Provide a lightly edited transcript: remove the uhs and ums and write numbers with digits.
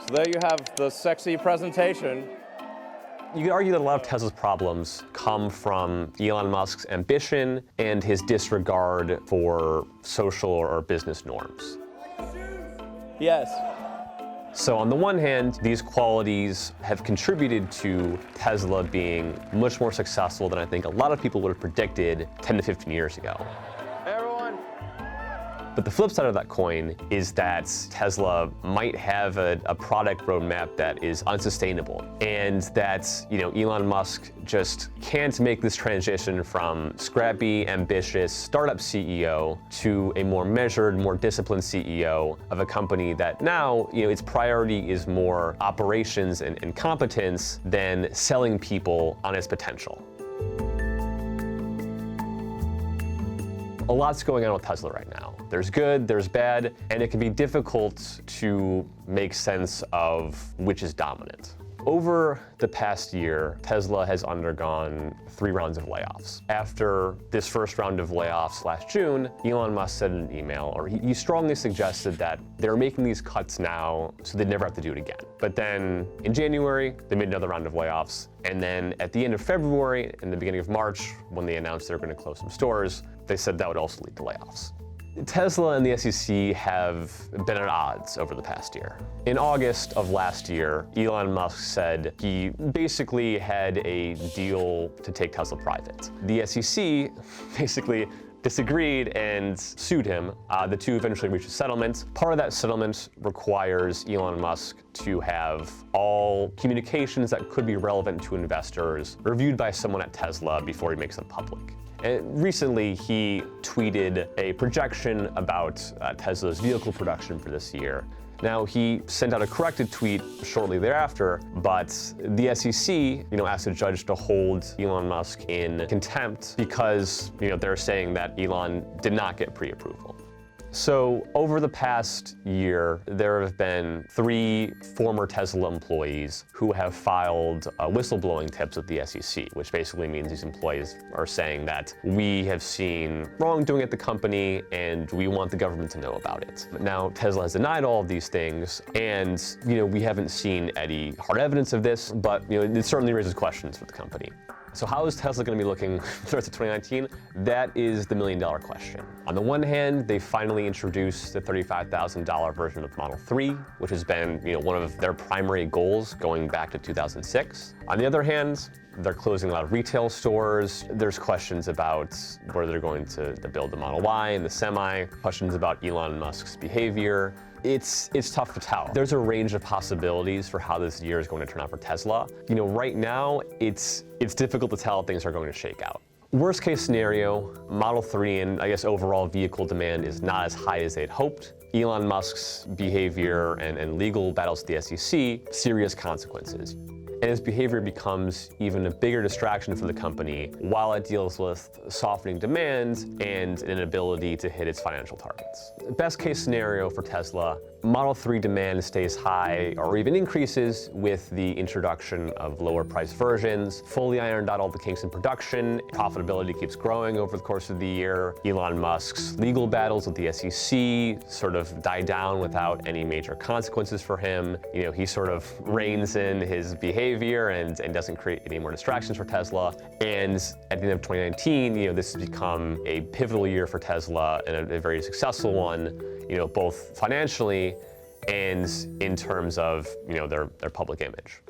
So there you have the sexy presentation. You could argue that a lot of Tesla's problems come from Elon Musk's ambition and his disregard for social or business norms. Yes. So on the one hand, these qualities have contributed to Tesla being much more successful than I think a lot of people would have predicted 10 to 15 years ago. Everyone. But the flip side of that coin is that Tesla might have a product roadmap that is unsustainable, and that Elon Musk just can't make this transition from scrappy, ambitious startup CEO to a more measured, more disciplined CEO of a company that now its priority is more operations and competence than selling people on its potential. A lot's going on with Tesla right now. There's good, there's bad, and it can be difficult to make sense of which is dominant. Over the past year, Tesla has undergone 3 rounds of layoffs. After this first round of layoffs last June, Elon Musk said in an email, or he strongly suggested that they're making these cuts now so they'd never have to do it again. But then in January, they made another round of layoffs. And then at the end of February and the beginning of March, when they announced they were going to close some stores, they said that would also lead to layoffs. Tesla and the SEC have been at odds over the past year. In August of last year, Elon Musk said he basically had a deal to take Tesla private. The SEC basically disagreed and sued him. The two eventually reached a settlement. Part of that settlement requires Elon Musk to have all communications that could be relevant to investors reviewed by someone at Tesla before he makes them public. And recently, he tweeted a projection about Tesla's vehicle production for this year. Now, he sent out a corrected tweet shortly thereafter, but the SEC, asked a judge to hold Elon Musk in contempt because, they're saying that Elon did not get pre-approval. So over the past year, there have been 3 former Tesla employees who have filed whistleblowing tips with the SEC, which basically means these employees are saying that we have seen wrongdoing at the company and we want the government to know about it. Now, Tesla has denied all of these things, and we haven't seen any hard evidence of this, but it certainly raises questions for the company. So how is Tesla going to be looking for the rest of 2019? That is the million-dollar question. On the one hand, they finally introduced the $35,000 version of Model 3, which has been one of their primary goals going back to 2006. On the other hand, they're closing a lot of retail stores. There's questions about where they're going to build the Model Y and the Semi, questions about Elon Musk's behavior. It's tough to tell. There's a range of possibilities for how this year is going to turn out for Tesla. Right now, it's difficult to tell how things are going to shake out. Worst case scenario, Model 3 and I guess overall vehicle demand is not as high as they'd hoped. Elon Musk's behavior and legal battles with the SEC, serious consequences. And his behavior becomes even a bigger distraction for the company while it deals with softening demand and an inability to hit its financial targets. Best case scenario for Tesla, Model 3 demand stays high or even increases with the introduction of lower priced versions, fully ironed out all the kinks in production, profitability keeps growing over the course of the year, Elon Musk's legal battles with the SEC sort of die down without any major consequences for him. He sort of reins in his behavior and doesn't create any more distractions for Tesla. And at the end of 2019, this has become a pivotal year for Tesla and a very successful one, both financially and in terms of, their public image.